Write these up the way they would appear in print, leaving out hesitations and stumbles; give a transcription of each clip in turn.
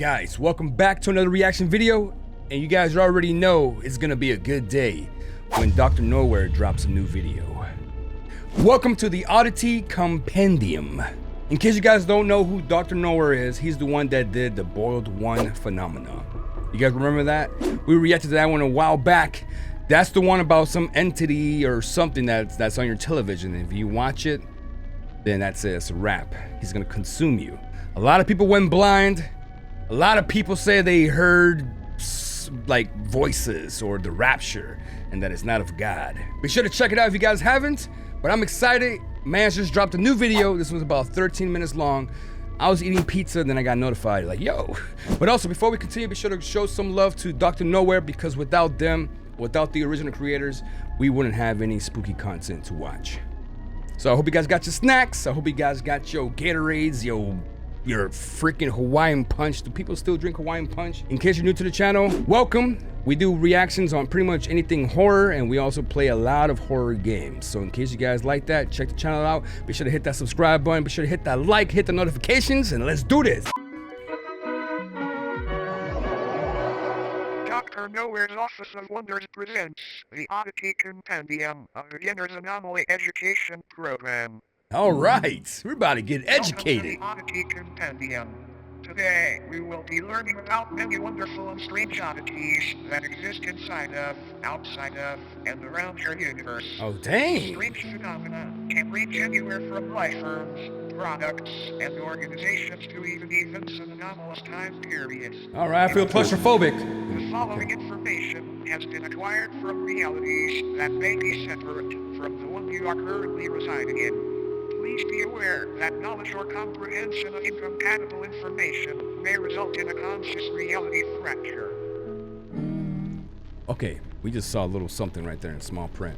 Guys, welcome back to another reaction video, and you guys already know it's gonna be a good day when Dr. Nowhere drops a new video. Welcome to the Oddity Compendium. In case you guys don't know who Dr. Nowhere is, he's the one that did the boiled one phenomenon. You guys remember that? We reacted to that one a while back. That's the one about some entity or something that's on your television. And if you watch it, then that's it, it's a wrap. He's gonna consume you. A lot of people went blind. A lot of people say they heard like voices or the rapture and that it's not of God. Be sure to check it out if you guys haven't, but I'm excited. Man's just dropped a new video. This was about 13 minutes long. I was eating pizza, then I got notified like, yo. But also before we continue, be sure to show some love to Dr. Nowhere, because without them, without the original creators, we wouldn't have any spooky content to watch. So I hope you guys got your snacks. I hope you guys got your Gatorades, your freaking Hawaiian Punch. Do people still drink Hawaiian Punch? In case you're new to the channel, welcome. We do reactions on pretty much anything horror, and we also play a lot of horror games. So in case you guys like that, check the channel out. Be sure to hit that subscribe button. Be sure to hit that like, hit the notifications, and let's do this. Dr. Nowhere's Office of Wonders presents the Oddity Compendium, a beginner's anomaly education program. All right, we're about to get educated. Welcome to the Oddity Compendium. Today, we will be learning about many wonderful and strange oddities that exist inside of, outside of, and around your universe. Oh, dang. Strange phenomena can range anywhere from life forms, products, and organizations to even events in anomalous time periods. All right, I feel claustrophobic. The following information has been acquired from realities that may be separate from the one you are currently residing in. Please be aware that knowledge or comprehension of incompatible information may result in a conscious reality fracture. Okay, we just saw a little something right there in small print.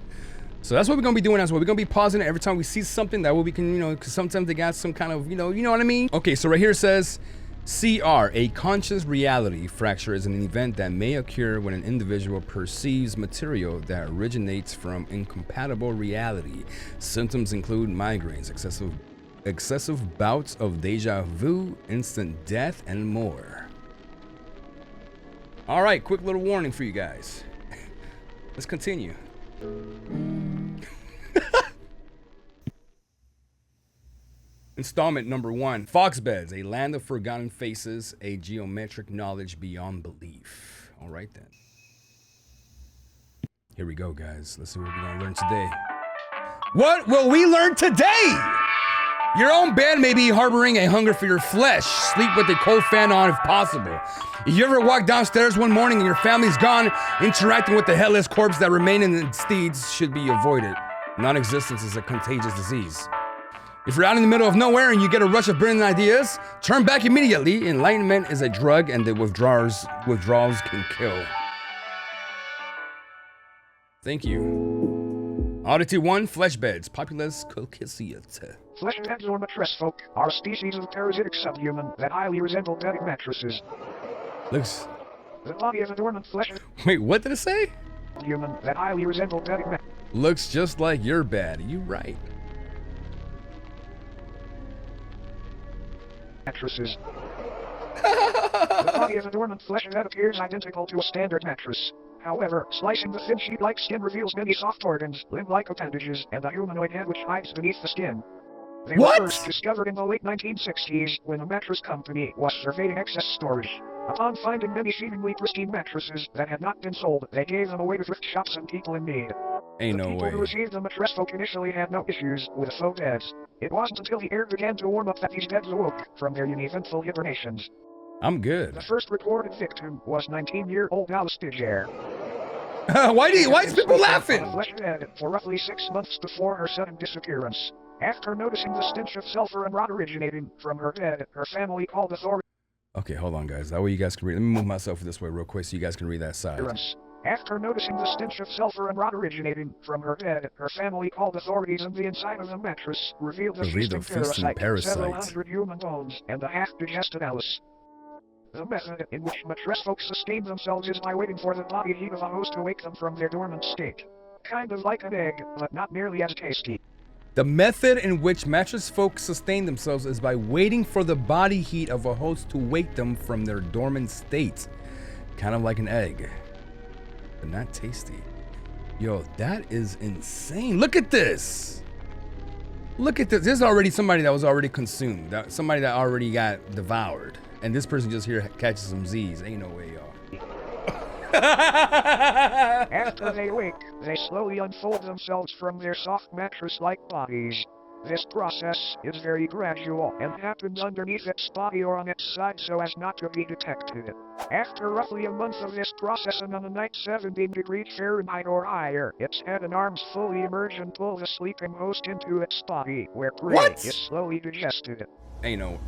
So that's what we're gonna be doing as well. We're gonna be pausing it every time we see something that way we can, because sometimes they got some kind of, you know what I mean? Okay, so right here it says, CR, a conscious reality fracture is an event that may occur when an individual perceives material that originates from incompatible reality. Symptoms include migraines, excessive bouts of deja vu, instant death, and more. All right, quick little warning for you guys. Let's continue. Installment number 1, Fleshbeds, a land of forgotten faces, a geometric knowledge beyond belief. All right then. Here we go, guys. Let's see what we're gonna learn today. What will we learn today? Your own bed may be harboring a hunger for your flesh. Sleep with a cold fan on if possible. If you ever walk downstairs one morning and your family's gone, interacting with the headless corpse that remain in the steeds should be avoided. Non-existence is a contagious disease. If you're out in the middle of nowhere and you get a rush of brilliant ideas, turn back immediately. Enlightenment is a drug and the withdrawals can kill. Thank you. Oddity 1, Fleshbeds, Populus Cocciate. Fleshbeds or mattress folk are a species of parasitic subhuman that highly resemble bed mattresses. Looks... The body of a dormant flesh... Wait, what did it say? Human that highly resemble bed Looks just like your bed. You right. mattresses. The body of a dormant flesh that appears identical to a standard mattress. However, slicing the thin sheet-like skin reveals many soft organs, limb-like appendages, and a humanoid head which hides beneath the skin. They were first discovered in the late 1960s when a mattress company was surveying excess storage. Upon finding many seemingly pristine mattresses that had not been sold, they gave them away to thrift shops and people in need. Ain't no way. The people who received the mattress folk initially had no issues with faux beds. It wasn't until the air began to warm up that these beds awoke from their uneventful hibernations. I'm good. The first reported victim was 19-year-old Alice Digger. Why is people laughing? On a flesh bed for roughly 6 months before her sudden disappearance. After noticing the stench of sulfur and rot originating from her bed, her family called authorities. Okay, hold on, guys. That way you guys can read. Let me move myself this way real quick so you guys can read that side. After noticing the stench of sulfur and rot originating from her bed, her family called authorities, and the inside of the mattress revealed a feasting parasite, several hundred human bones, and a half-digested Alice. The method in which mattress folks sustain themselves is by waiting for the body heat of a host to wake them from their dormant state. Kind of like an egg, but not nearly as tasty. The method in which mattress folk sustain themselves is by waiting for the body heat of a host to wake them from their dormant state. Kind of like an egg, but not tasty. Yo, that is insane. Look at this. Look at this. This is already somebody that was already consumed. Somebody that already got devoured. And this person just here catches some Z's. Ain't no way, y'all. After they wake, they slowly unfold themselves from their soft mattress-like bodies. This process is very gradual and happens underneath its body or on its side so as not to be detected. After roughly a month of this process and on a night 17 degrees Fahrenheit or higher, its head and arms fully emerge and pull the sleeping host into its body, where prey is slowly digested. Ain't no...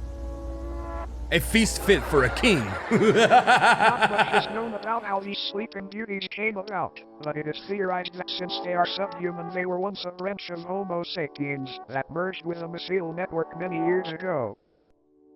A feast fit for a king. Not much is known about how these sleeping beauties came about, but it is theorized that since they are subhuman, they were once a branch of Homo sapiens that merged with a mycelial network many years ago.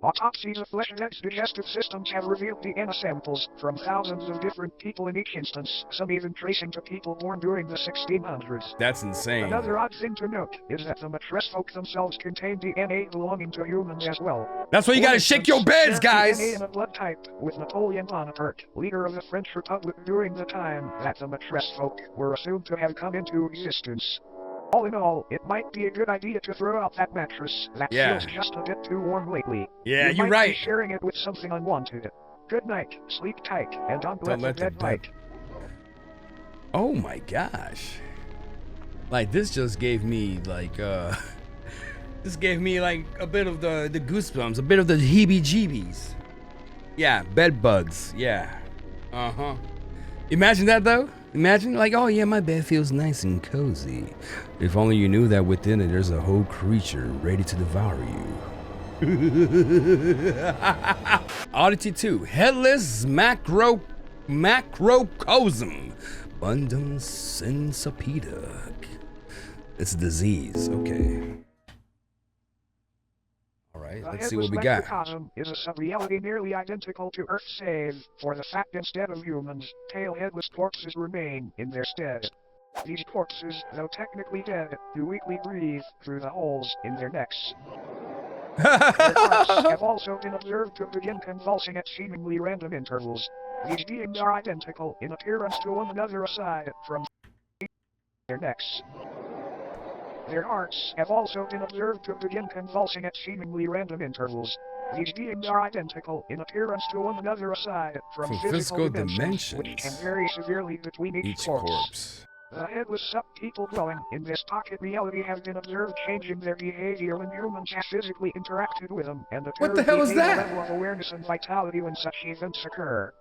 Autopsies of Fleshbeds' digestive systems have revealed DNA samples from thousands of different people in each instance, some even tracing to people born during the 1600s. That's insane. Another odd thing to note is that the mattress folk themselves contain DNA belonging to humans as well. That's why you gotta shake your beds, guys! DNA in a blood type with Napoleon Bonaparte, leader of the French Republic during the time that the mattress folk were assumed to have come into existence. All in all, it might be a good idea to throw out that mattress that feels just a bit too warm lately. Yeah, you're might right. Be sharing it with something unwanted. Good night, sleep tight, and don't let the bed bite. Oh my gosh. Like, this just gave me, like, this gave me, like, a bit of the goosebumps, a bit of the heebie-jeebies. Yeah, bed bugs, yeah. Uh-huh. Imagine that, though. Imagine, like, oh yeah, my bed feels nice and cozy. If only you knew that within it there's a whole creature ready to devour you. Oddity 2, Headless Macrocosm. Bundum sensipida. It's a disease, okay. Alright, let's see what we got. The Headless Macrocosm is a sub-reality nearly identical to Earth save for the fact instead of humans, tail-headless corpses remain in their stead. These corpses, though technically dead, do weakly breathe through the holes in their necks. Their hearts have also been observed to begin convulsing at seemingly random intervals. These beings are identical in appearance to one another aside from their necks. Their hearts have also been observed to begin convulsing at seemingly random intervals. These beings are identical in appearance to one another aside from physical dimensions, which can vary severely between each corpse. The headless sub-people dwelling in this pocket reality have been observed changing their behavior when humans have physically interacted with them, and what the hell is that? Level of awareness and vitality when such events occur.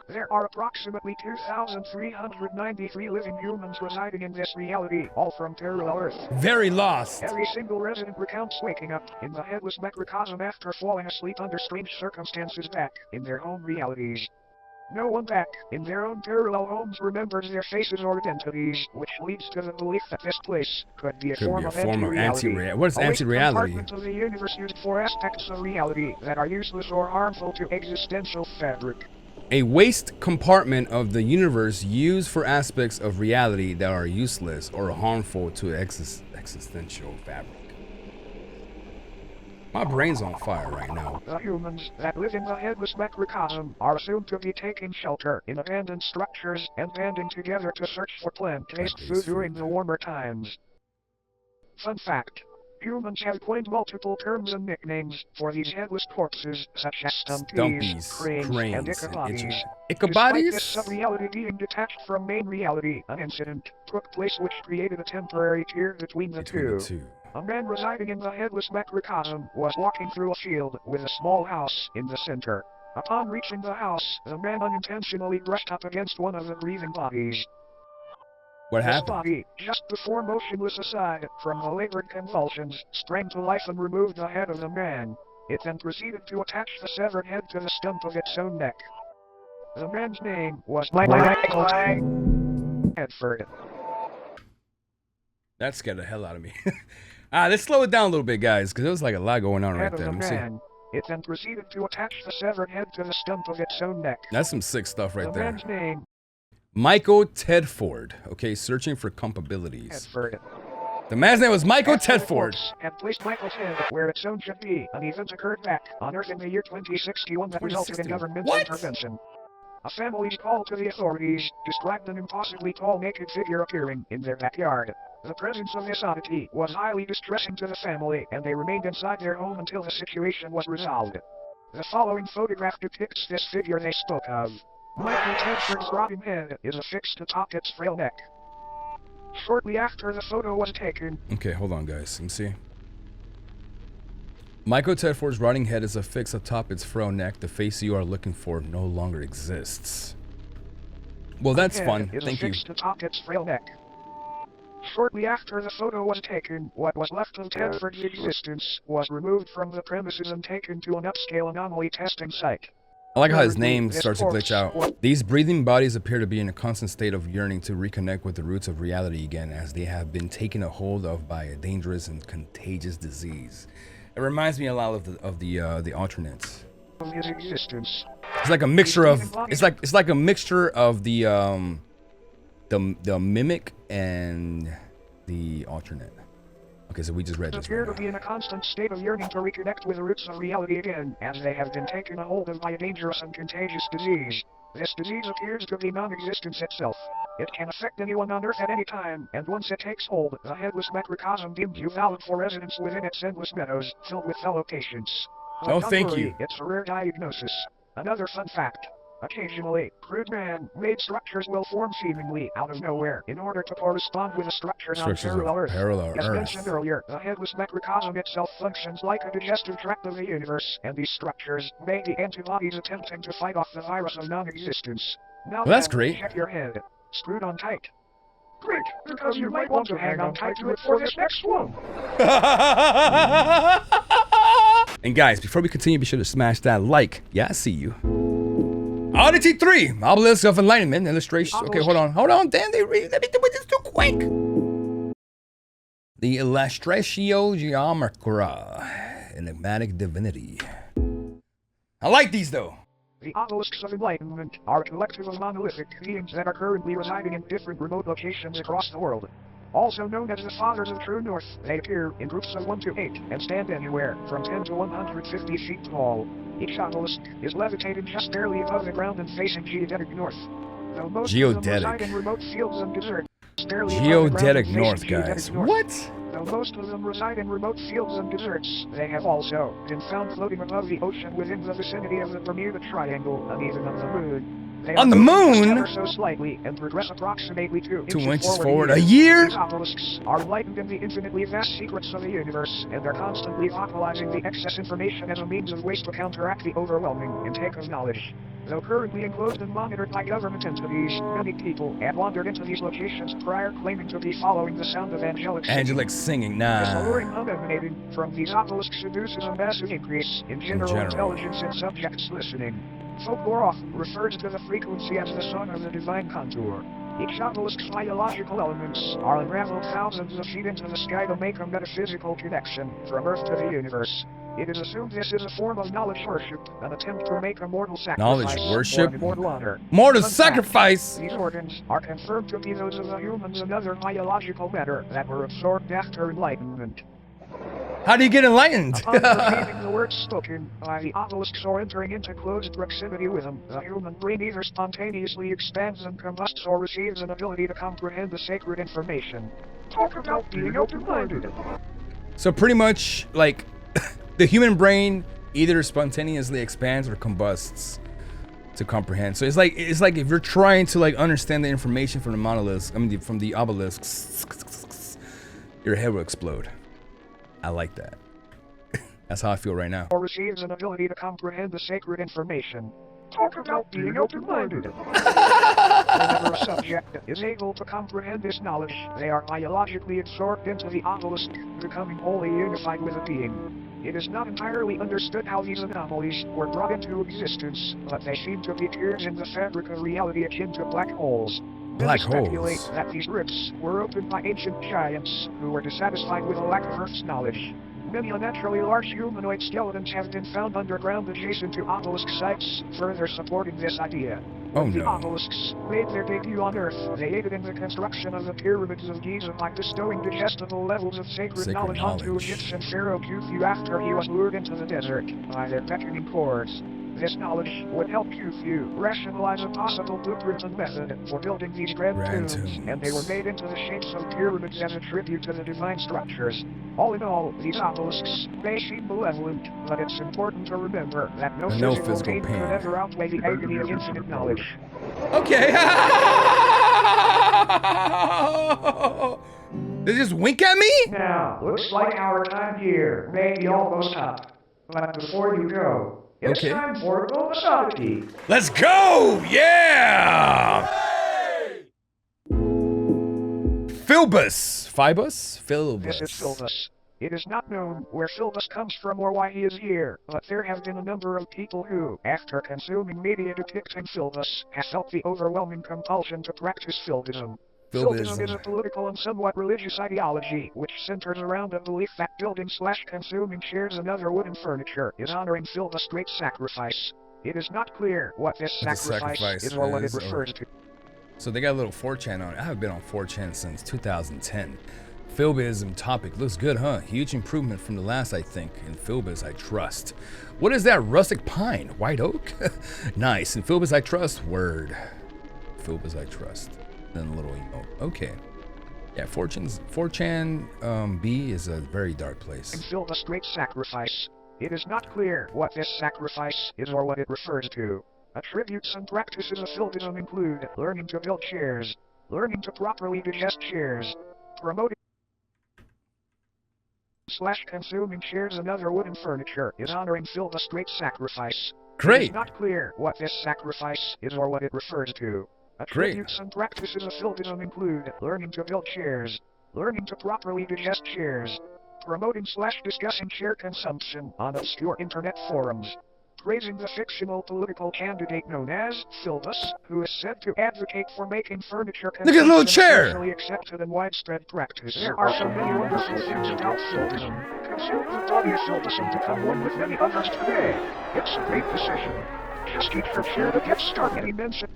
There are approximately 2,393 living humans residing in this reality, all from parallel Earth. Very lost. Every single resident recounts waking up in the Headless Macrocosm after falling asleep under strange circumstances back in their home realities. No one back in their own parallel homes remembers their faces or identities, which leads to the belief that this place could be a form of anti-reality. What is anti-reality? A compartment of the universe used for aspects of reality that are useless or harmful to existential fabric. A waste compartment of the universe used for aspects of reality that are useless or harmful to existential fabric. My brain's on fire right now. The humans that live in the Headless Macrocosm are assumed to be taking shelter in abandoned structures and banding together to search for plant-based food during the warmer times. Fun fact. Humans have coined multiple terms and nicknames for these headless corpses, such as stumpies, cranes, and ichabodies. Despite this sub-reality being detached from main reality, an incident took place which created a temporary tier between the two. A man residing in the Headless Macrocosm was walking through a field with a small house in the center. Upon reaching the house, the man unintentionally brushed up against one of the breathing bodies. What happened? This body, just before motionless aside from the labored convulsions, sprang to life and removed the head of the man. It then proceeded to attach the severed head to the stump of its own neck. The man's name was Michael Hedford. That scared the hell out of me. Let's slow it down a little bit, guys, because there was like a lot going on right there. Let me see. It then proceeded to attach the severed head to the stump of its own neck. That's some sick stuff right there. The man's name. Michael Tedford. Okay, searching for comp abilities. Tedford. The man's name was Michael Actual Tedford. reports have placed Michael's head where its own should be. An event occurred back on Earth in the year 2061 that resulted in 2061. government What? intervention. A family's call to the authorities described an impossibly tall naked figure appearing in their backyard. The presence of this oddity was highly distressing to the family, and they remained inside their home until the situation was resolved. The following photograph depicts this figure they spoke of. Michael Tedford's rotting head is affixed atop its frail neck. Shortly after the photo was taken... Okay, hold on, guys. Let me see. Michael Tedford's rotting head is affixed atop its frail neck. The face you are looking for no longer exists. Well, that's fun. Thank you. Atop its frail neck. Shortly after the photo was taken, what was left of Tedford's existence was removed from the premises and taken to an upscale anomaly testing site. I like how his name starts to glitch out. These breathing bodies appear to be in a constant state of yearning to reconnect with the roots of reality again, as they have been taken a hold of by a dangerous and contagious disease. It reminds me a lot of the alternates. His existence. It's like a mixture of it's like a mixture of the mimic and the alternate. Okay, so we just read this. Appear to be in a constant state of yearning to reconnect with the roots of reality again, as they have been taken a hold of by a dangerous and contagious disease. This disease appears to be non-existence itself. It can affect anyone on Earth at any time, and once it takes hold, the Headless Macrocosm deems you valid for residence within its endless meadows, filled with fellow patients. Oh, thank you. It's a rare diagnosis. Another fun fact. Occasionally, crude man-made structures will form seemingly out of nowhere in order to correspond with the structures on parallel Earth. As mentioned earlier, the Headless Macrocosm itself functions like a digestive tract of the universe, and these structures may be antibodies attempting to fight off the virus of non-existence. Now well, that's great. Check your head. Screwed on tight. Great, because you might want to hang on tight to it for this next one. And guys, before we continue, be sure to smash that like. Yeah, I see you. Oddity 3, Obelisks of Enlightenment illustration. Okay, hold on. Damn, let me do this too quick. The Illustratio Geometria, enigmatic divinity. I like these though. The Obelisks of Enlightenment are a collective of monolithic beings that are currently residing in different remote locations across the world. Also known as the Fathers of True North, they appear in groups of 1 to 8 and stand anywhere from 10 to 150 feet tall. Each obelisk is levitated just barely above the ground and facing geodetic north. Though most of them reside in remote fields and deserts, geodetic north, guys. What? Though most of them reside in remote fields and deserts, they have also been found floating above the ocean within the vicinity of the Bermuda Triangle and even on the moon. On the moon? Ever so slightly and progress approximately 2 inches forward a year? These obelisks are enlightened in the infinitely vast secrets of the universe, and they're constantly vocalizing the excess information as a means of waste to counteract the overwhelming intake of knowledge. Though currently enclosed and monitored by government entities, many people had wandered into these locations prior claiming to be following the sound of angelic singing. Nah. This alluring hum emanating from these obelisks induces a massive increase in general intelligence in subjects listening. Folklore often refers to the frequency as the song of the divine contour. Each obelisk's biological elements are unraveled thousands of feet into the sky to make a metaphysical connection from Earth to the universe. It is assumed this is a form of knowledge worship, an attempt to make a mortal sacrifice. Knowledge worship? For immortal honor. Mortal sacrifice! These organs are confirmed to be those of the humans and other biological matter that were absorbed after enlightenment. How do you get enlightened? Upon perceiving the words spoken by the obelisks or entering into close proximity with them, the human brain either spontaneously expands and combusts or receives an ability to comprehend the sacred information. Talk about being open-minded. So pretty much, like, the human brain either spontaneously expands or combusts to comprehend. So it's like if you're trying to like understand the information from the monoliths, from the obelisks, your head will explode. I like that. That's how I feel right now. Or receives an ability to comprehend the sacred information. Talk about being open-minded. Whenever a subject is able to comprehend this knowledge, they are biologically absorbed into the obelisk, becoming wholly unified with a being. It is not entirely understood how these anomalies were brought into existence, but they seem to be tears in the fabric of reality akin to black holes. Black holes. Speculate holes. that these rifts were opened by ancient giants who were dissatisfied with a lack of Earth's knowledge. Many unnaturally large humanoid skeletons have been found underground adjacent to obelisk sites, further supporting this idea. Oh, When the no. Obelisks made their debut on Earth, they aided in the construction of the pyramids of Giza by bestowing digestible levels of sacred knowledge onto Egyptian pharaoh Khufu after he was lured into the desert by their beckoning chords. This knowledge would help Khufu rationalize a possible blueprint and method for building these grand tombs, and they were made into the shapes of pyramids as a tribute to the divine structures. All in all, these obelisks may seem malevolent, but it's important to remember that no physical pain could ever outweigh the agony of infinite knowledge. Okay. They just wink at me? Now, looks like our time here may be almost up. But before you go, it's time for Oddity. Let's go! Yeah! Filbus. Filbus? Filbus. This is Filbus. It is not known where Filbus comes from or why he is here, but there have been a number of people who, after consuming media depicting Filbus, have felt the overwhelming compulsion to practice Filbism. Filbism is a political and somewhat religious ideology which centers around a belief that building/consuming chairs and other wooden furniture is honoring Filbus' great sacrifice. It is not clear what this sacrifice is or what it refers to. So they got a little 4chan on it. I have been on 4chan since 2010. Filbism topic looks good, huh? Huge improvement from the last, I think. In Filbus, I trust. What is that? Rustic pine? White oak? Nice. In Filbus, I trust. Word. Filbus, I trust. Then a little emote. Okay. Yeah, 4chan B is a very dark place. In Filbus' great sacrifice, it is not clear what this sacrifice is or what it refers to. Attributes and practices of Filbism include learning to build chairs, learning to properly digest chairs, promoting /consuming chairs and other wooden furniture is honoring Filbus' great sacrifice. Great. It is not clear what this sacrifice is or what it refers to. Attributes and practices of Filbism include learning to build chairs, learning to properly digest chairs, promoting/discussing chair consumption on obscure internet forums, praising the fictional political candidate known as Filbus, who is said to advocate for making furniture consumption socially accepted and widespread practice. There are so many wonderful things about Filbism. Consume the body of Filbus and become one with many others today. It's a great decision. Just eat your chair to get started. He mentioned.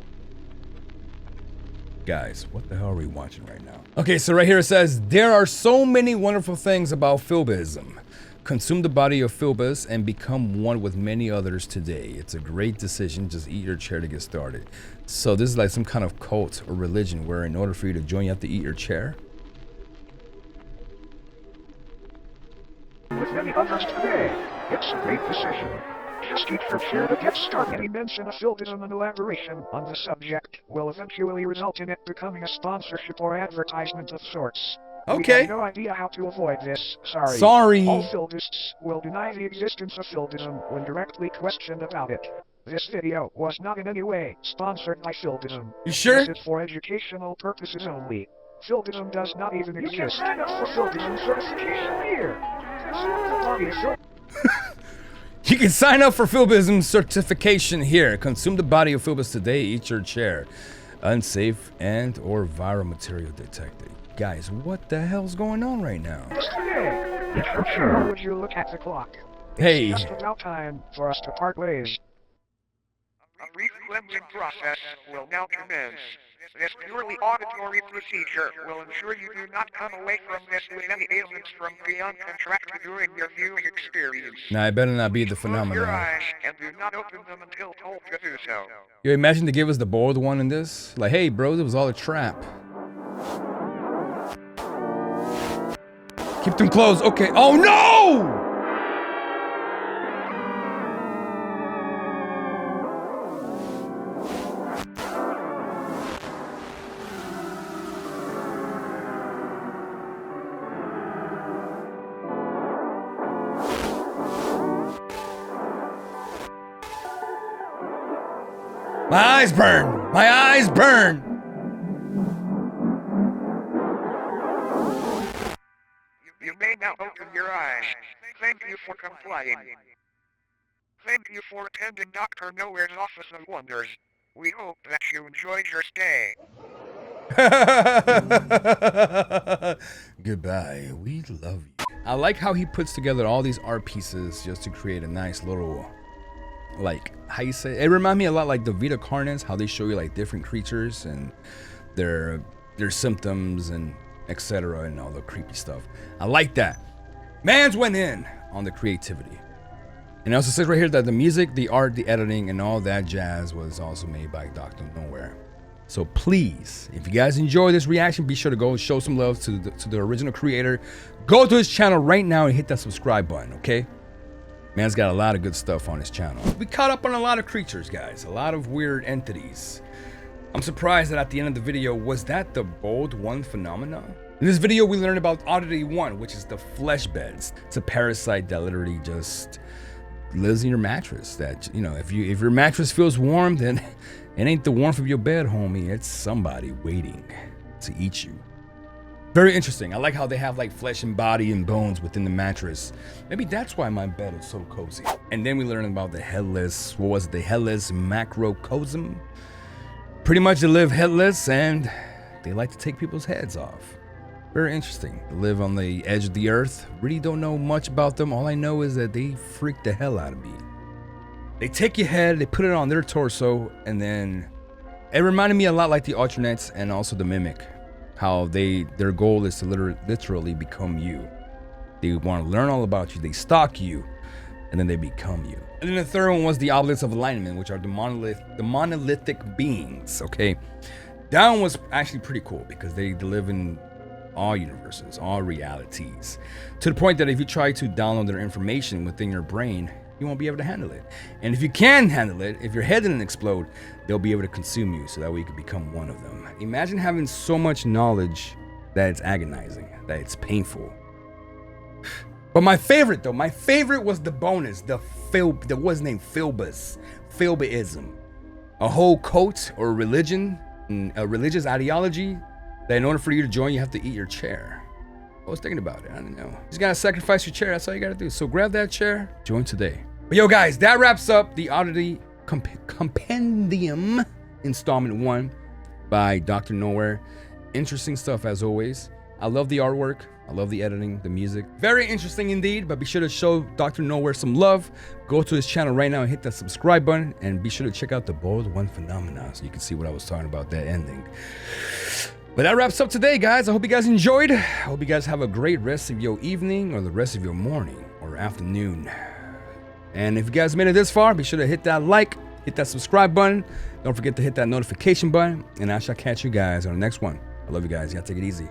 Guys, what the hell are we watching right now? Okay, so right here it says, there are so many wonderful things about Filbism. Consume the body of Filbus and become one with many others today. It's a great decision. Just eat your chair to get started. So this is like some kind of cult or religion where in order for you to join, you have to eat your chair. With many others today, it's a great decision. Just eat your chair to get started. Any mention of Filbism and elaboration on the subject will eventually result in it becoming a sponsorship or advertisement of sorts. Okay. We have no idea how to avoid this. Sorry. All Filbists will deny the existence of Filbism when directly questioned about it. This video was not in any way sponsored by Filbism. You sure? This is for educational purposes only. Filbism does not even exist. You can sign up for Filbism certification here. You can sign up for Filbism certification here. Consume the body of Filbus today. Eat your chair. Unsafe and or viral material detected. Guys, what the hell's going on right now? Would you look at the clock? Hey. It's just about time for us to part ways. A brief cleansing process will now commence. This purely auditory procedure will ensure you do not come away from this with any ailments from beyond contracted during your viewing experience. Nah, it better not be the Close your phenomenon. eyes and do not open them until told to do so. You imagine to give us the bold one in this? Like, hey, bros, it was all a trap. Keep them closed. Okay. Oh, no! My eyes burn! My eyes burn! You may now open your eyes. Thank you for complying. Thank you for attending Dr. Nowhere's Office of Wonders. We hope that you enjoyed your stay. Goodbye. We love you. I like how he puts together all these art pieces just to create a nice little like, how you say it reminded me a lot like the Vita Carnets, how they show you like different creatures and their symptoms and etc. and all the creepy stuff. I like that. Mans went in on the creativity. And it also says right here that the music, the art, the editing, and all that jazz was also made by Dr. Nowhere. So please, if you guys enjoy this reaction, be sure to go show some love to the original creator. Go to his channel right now and hit that subscribe button, okay? Man's got a lot of good stuff on his channel. We caught up on a lot of creatures, guys. A lot of weird entities. I'm surprised that at the end of the video, was that the bold one phenomenon? In this video, we learned about Oddity 1, which is the Fleshbeds. It's a parasite that literally just lives in your mattress. That, you know, if your mattress feels warm, then it ain't the warmth of your bed, homie. It's somebody waiting to eat you. Very interesting. I like how they have like flesh and body and bones within the mattress. Maybe that's why my bed is so cozy. And then we learned about the Headless Macrocosm. Pretty much they live headless and they like to take people's heads off. Very interesting. They live on the edge of the earth. Really don't know much about them. All I know is that they freak the hell out of me. They take your head, they put it on their torso, and then it reminded me a lot like the alternates and also the mimic. How their goal is to literally become you. They want to learn all about you, they stalk you, and then they become you. And then the third one was the Obelisks of Enlightenment, which are the monolithic beings, okay? That one was actually pretty cool because they live in all universes, all realities, to the point that if you try to download their information within your brain, you won't be able to handle it. And if you can handle it, if your head didn't explode, they'll be able to consume you, so that way you can become one of them. Imagine having so much knowledge that it's agonizing, that it's painful. But my favorite though, my favorite was the bonus, the what's named Filbus, Filbism, a whole cult or religion, a religious ideology that in order for you to join, you have to eat your chair. I was thinking about it, I don't know. You just gotta sacrifice your chair, that's all you gotta do. So grab that chair, join today. But yo guys, that wraps up the Oddity Compendium installment 1 by Dr. Nowhere. Interesting stuff as always. I love the artwork, I love the editing, the music. Very interesting indeed, but be sure to show Dr. Nowhere some love. Go to his channel right now and hit that subscribe button, and be sure to check out the bold one phenomenon so you can see what I was talking about, that ending. But that wraps up today, guys. I hope you guys enjoyed. I hope you guys have a great rest of your evening or the rest of your morning or afternoon. And if you guys made it this far, be sure to hit that like, hit that subscribe button. Don't forget to hit that notification button, and I shall catch you guys on the next one. I love you guys. You gotta take it easy.